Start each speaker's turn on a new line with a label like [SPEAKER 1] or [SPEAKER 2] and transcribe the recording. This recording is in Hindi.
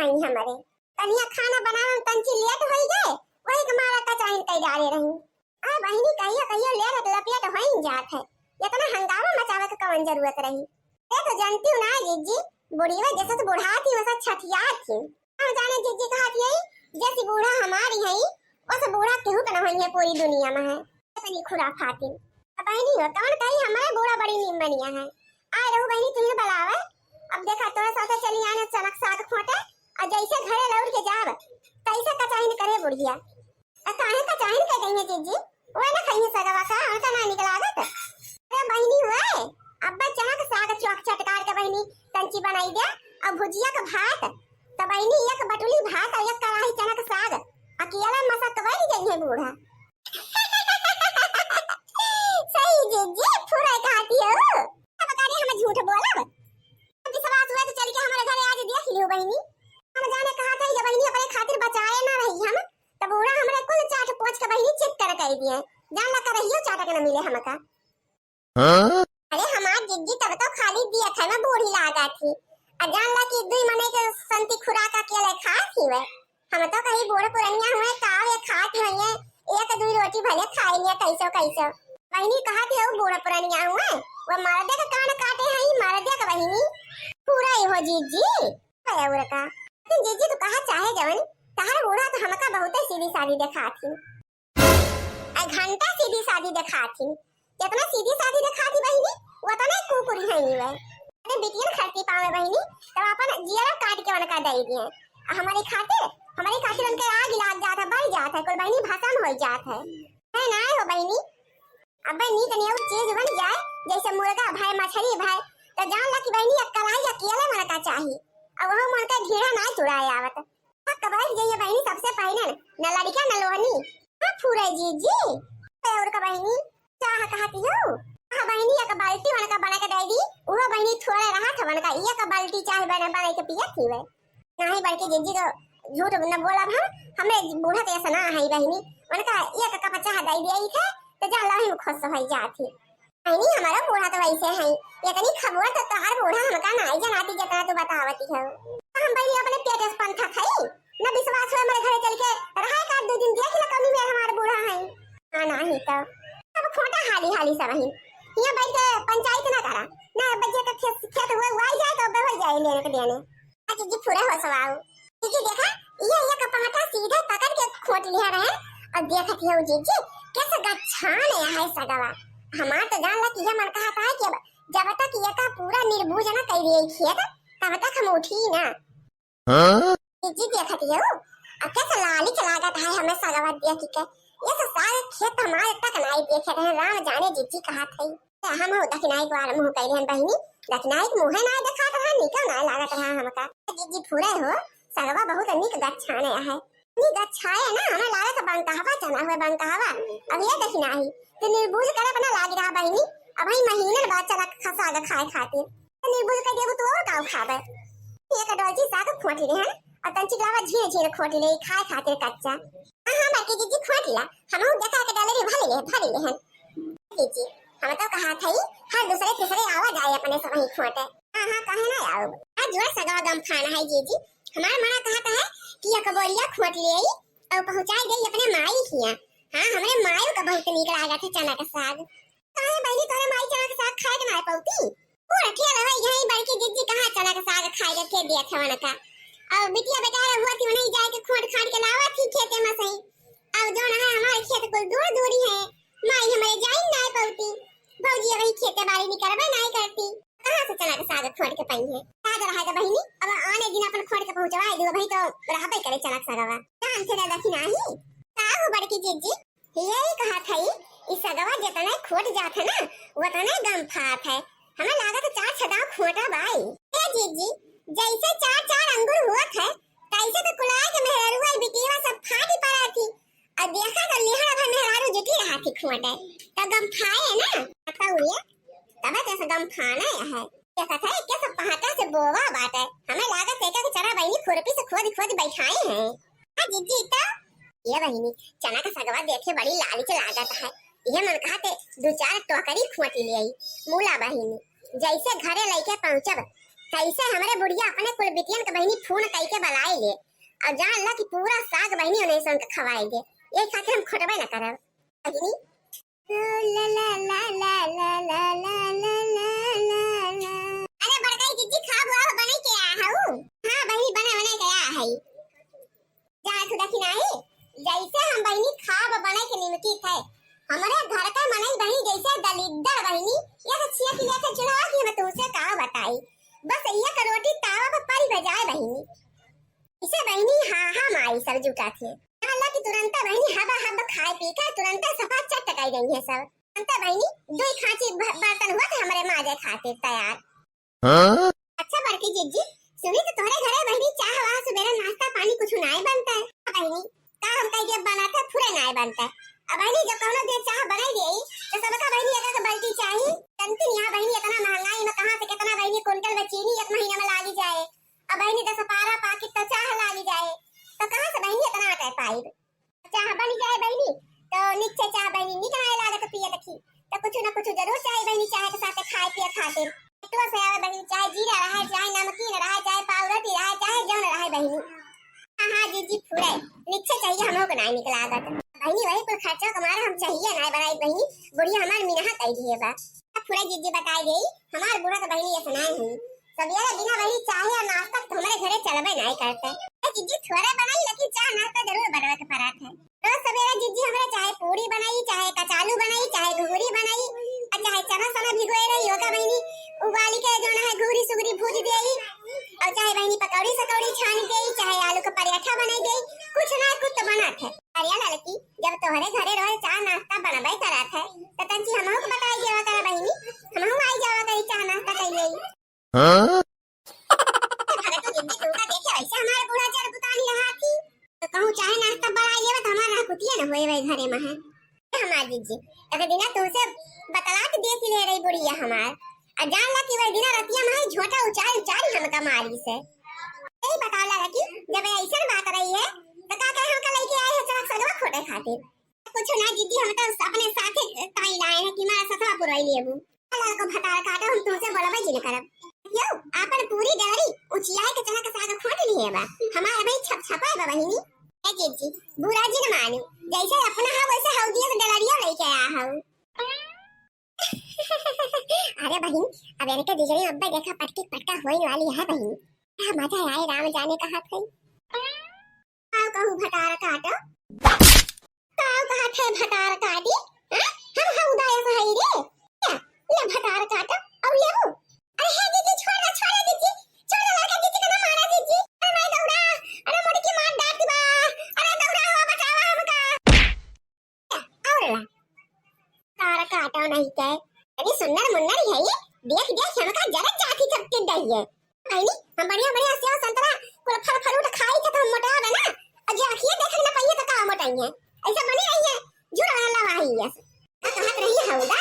[SPEAKER 1] हई हमारे कनिया खाना बनावे तंची लेट होई गए वही के मारा का चाहिए कई डाले रही आ बहिनी कहियो ले लपेट होई जात है इतना हंगामा मचावे के कौन जरूरत रही ए तो जानती हूं ना जीजी बुढ़ीवा जैसे तो बुढ़ा थी वैसा छठिया थी हम जाने जीजी कहा थी जैसी बूढ़ा हमारी है वैसे बूढ़ा केहू का नहीं है पूरी दुनिया में है इतनी खुराफाती बहनी हो कौन कही हमारे बूढ़ा बड़ी निमनिया है आए रहू बहनी तुम्हें बुलावे अब देखा तोरा साथे चली आने चमक साग खोटे और जैसे घरे लौट के जाब कैसे कचाइन करे बुढ़िया काहे कचाइन के गई है जीजी वो ना कहीं सगवा का और ना निकलागत अरे बहनी हुए अब्बा चना का साग चौक चटकार के बहनी कंची बनाई दे और भुजिया का भात तो बहनी एक बटुली भात और एक कढ़ाई चना का साग अकेला मसा तो बन गई है बूढ़ा सही जीजी पूरा खाती हो अब बता रही हम झूठ बोलब विश्वास हुआ तो चल के हमारे घर आज देख लियो बहनी हम जाने कहा था ये बहनी अपने खातिर बचाए ना रही हम तो बूढ़ा हमारे कुल चाट पोछ के बहनी चित कर कह दिए जान ला कर रहियो चाट के न मिले हमका अरे हमार जिज्जी तब तो खाली दिया था मैं बूढ़ी लागा थी जान ला कि दुई मने के संती खुराक अकेले खा थी वे हम तो कहीं बूढ़ पुरनिया हुए काव ये खाती हुई एक दुई रोटी भले खाई लिया कैसो कैसो बहनी कहा थी वो बूढ़ पुरनिया हुए वो मर्दे का कान काटे हैं मर्दे का बहनी पूरा ही हो जीजी और का जीजी तो कहा चाहे जवन तार बूढ़ा तो हमका बहुत सीधी सादी दिखा थी घंटा सीधी सादी दिखा थी जितना सीधी सादी दिखा थी बहनी वो तो नहीं कुकुरी है नी वे अरे बिटिया खर्ची पावे बहनी तब अपन जिया काट के उनका दे दिए हमारी खातिर उनके आग लाग जाता बढ़ जाता है कोई बहनी भसम हो जाता है ना हो बहनी अब बहनी तनी और चीज बन जाए जैसे मुर्गा भाई मछली भाई तो जान ला कि बहनी एक कढ़ाई अकेले मन का चाहिए अब वो मन का ढेरा ना चुराए आवत कबाई जाइए बहनी सबसे पहले न लड़का न लोहनी फूरे जीजी और का बहनी चाह कहती हो हां बहनी एक बाल्टी वाला का बना के दे दी वो बहनी थोड़े रहा था मन का एक बाल्टी चाय बना के पिया थी वे नहीं बल्कि जीजी तो झूठ न बोला हमें बूढ़ा तो ऐसा ना है बहनी उनका एक कप चाह दे दिया थे तो जा ला हम खुश हो जाती बहनी हमारा बूढ़ा तो वैसे है इतनी खबर तो तार बूढ़ा हमका नहीं जनाती जितना तू बतावती है हम बहनी अपने पेट से पंथा खाई न विश्वास हो हमारे घर चल के रहा का दो दिन देख ल कभी में हमारा बूढ़ा है हां नहीं तो अब खोटा हाली सब है ये बैठ के पंचायत ना करा ना बच्चे का खेत हुए वाई जाए तो हो जाए लेने के देने आज जी पूरा हो सवाओ जी देखा ये कपाटा सीधे पकड़ के खोट लिया रहे और देखत है जी कैसे गच्छान है सगवा हमार तो जान ला कि ये मन कहा था कि जब तक ये का पूरा निर्भुज ना कर रही खेत तब तक हम उठी ना हां जी देखत है अब कैसे लाली चला है हमें सगवा दिया कि ये तो सारे खेत हमारे तक नहीं देखे रहे राम जाने जीजी कहा थी हम हो दखनाई को मुंह कह रहे बहनी दखनाई मुंह ना देखा रहा निकल ना लागत रहा हमका जीजी पूरे हो सगवा बहुत निक गच्छाने है नी गच्छाए ना हमें लागत बंकावा चना हुए बंकावा अब ये दखनाई तो निर्बुज करे बना लाग रहा बहनी अब ही महीने बाद चला खसाग खाए खातिर तो निर्बुज का देबो तो और काऊ खाबे एक डोलची साग खोटी रे और तंची लावा झीरे झीरे खोटी ले खाए खातिर कच्चा हां बाकी जीजी खोटिया हम देखा के डाले रे भले ले हैं जीजी हम तो कहा था हर दूसरे तीसरे आवाज आए अपने सब ही खोटे हां कहे ना आओ आज जो सगा गम खाना है जीजी हमारा मना कहता है कि ये कबोरिया खोट ले आई और पहुंचाई गई अपने माई किया हां हमारे माई का बहुत निकल आ गया था चना का साग काहे बहनी तोरे माई चना का साग खाए के ना पौती पूरा खेल है यही बल्कि जीजी कहां चना का साग खाए के दिया था वना का अब बिटिया बेचारा हुआ थी नहीं जाए के खोट खाट के लावा थी खेते में सही अब जो ना हमारे खेत को दूर दूरी है माई हमारे जाई ना पौती भौजी वही खेते बाड़ी नहीं करबे नहीं करती कहां से चना के साग खोट के पई है साग रहा है बहनी अब आने दिन अपन खोट के पहुंचवाए दो भाई तो रहबे करे चना के सागवा जान से दखी नहीं का हो बड़की जीजी यही कहा थई इस सागवा जितना खोट जात है ना उतना गम फात है हमें लागत चार छदा खोटा बाई ए जीजी जैसे चार चार अंगूर हुआ है तैसे तो कुलाए के मेहरुआ बिटिया सब फाटी पड़ा थी और देखा तो लेहड़ा भर मेहरारू जुटी रहा थी खोटे तो गम खाए है ना पता हुआ तब कैसे गम खाना है क्या था क्या सब पहाटा से बोवा बात है हमें लागत है कि चना बहनी खुरपी से खोद बैठाए हैं हां जीजी तो ये बहनी चना का सगवा देखे बड़ी लालच लागत है ये मन कहते दो चार टोकरी खोटी ले आई मूला बहनी जैसे घरे लेके पहुंचब कैसे हमारे बुढ़िया अपने कुल बिटियन के बहनी फोन कई के बलाई ले और जान ला कि पूरा साग बहनी उन्हें सन के खवाई दे। ये खातिर हम खोटबे न करब बहनी। ला ला ला ला ला ला ला ला ला ला। अरे बड़काई जीजी खा बुआ बने के आया हूं। हां बहनी बने के आया है। जा तू देखी नाही जैसे हम बहनी खाब बने के निमकी थे हमारे घर का मनई बहनी जैसे दलिद्दर बहनी ये तो छिया की लेके चुना कि मैं तुमसे का बताई बस ये का रोटी तावा पर परी बजाए बहनी इसे बहनी हां माई सब जुटा थे अल्लाह की तुरंत बहनी हवा हवा खाए पी के तुरंत सफा चट टकाई गई है सब तुरंत बहनी दो खांची बर्तन हुआ थे हमारे माजे खातिर तैयार। हां अच्छा बड़की जीजी सुनी तो तुम्हारे घरे बहनी चाह वा सवेरे नाश्ता पानी कुछ नाय बनता है बहनी का हम कई के बनाते पूरे नाय बनता है। अब बहनी जब कोनो दे चाह बनाई देई तो सबका बहनी एक बाल्टी चाहिए तंती यहां बहनी इतना महंगाई में कहां से कितना बहनी कुंटल में चीनी एक महीने में लागी जाए अब बहनी 10-12 पैकेट तो चाह लागी जाए तो कहां से बहनी इतना आटा पाई चाह बनी जाए बहनी तो नीचे चाह बहनी निकाल ला के पिए रखी तो कुछ ना कुछ जरूर चाहिए बहनी चाय के साथ खाए पिए खातिर तो से आवे बहनी चाय जीरा रहा चाय नमकीन रहा चाय पाउडर रहा चाय जौन रहा बहनी। हां जीजी पूरे नीचे चाहिए हमो को नहीं निकला आदत बहनी वही पर खर्चा हमारा हम चाहिए ना बनाई बहनी बुढ़िया हमार मिनहा कई दिए बा पूरा जीजी बताई देई हमार बुढ़ा तो बहनी ऐसा नहीं हुई सवेरे बिना बहनी चाय और नाश्ता तो हमारे घरे चलबे नहीं करते जीजी थोड़ा बनाई लेकिन चाय नाश्ता जरूर बनवा के परात है रोज सवेरे जीजी हमारे चाहे पूरी बनाई चाहे कचालू बनाई चाहे घुघरी बनाई और चाहे चना सना भिगोए रही होगा बहनी उबाली के जो है घुघरी सुगरी भूज देई और चाहे बहनी पकौड़ी सकौड़ी छान देई चाहे आलू का पराठा बनाई देई कुछ ना कुछ तो बनात है। अरे लड़की जब तोहरे घरे रोज चाय नाश्ता बनबे करत है त तंची हमहु को बताई देवा कर बहनी हमहु आई जावा करी चाय नाश्ता कई लेई। हां अरे तो जिंदगी तुमका देखे वैसे हमारे बूढ़ा चर पुतानी रहा थी तो कहूं चाय नाश्ता बनाई लेवा त हमारा कुतिया न होए वे घरे में है हमार जीजी एक दिन तुमसे बतलात देख ले रही बुढ़िया हमार आ जान ला कि वही दिन रतिया में झोटा उचारी हमका मारी से यही बताला कि जब ऐसा बात रही है तो का हम का लेके आए हैं चरक सगवा खोटे खातिर कुछ ना जीजी हम तो अपने साथे ताई लाए हैं कि मारा सतवा पुरई लेबू अल्लाह को भटार काटा हम तुमसे बोलबे जी न करब यो आपन पूरी डरी उचिया के चना का साग खोट लिए बा हमारा भाई छप छपाए बा बहिनी ए जीजी बुरा जी न मानी जैसे अपना हा वैसे हौदिया से डलरिया लेके आया हूं। अरे बहन अब इनके दिजड़ी अब्बा देखा पटकी पटका होने वाली है बहन क्या मजा आए राम जाने का हाथ गई आओ कहूं भटार काटो काओ कहा थे भटार काटी हम उदाय सही रे क्या ले भटार काटो और ले वो अरे हे दीदी छोड़ दीदी छोड़ लड़का दीदी का ना मारा दीदी अरे मैं दौड़ा अरे मोड़ी की मार डांट बा अरे दौड़ा हुआ बचावा हमका और तार काटो नहीं के अरे सुंदर मुन्नर है ये देख हमका जरा जाती चपके दई है बहनी हम बढ़िया सेव संतरा कुल फल फ्रूट खाई के तो हम मोटा बना और जो आखिए देखने ना पाइए तो का मोटाई है ऐसा बनी रही है जुड़ा लवाही है कहां रही है उदा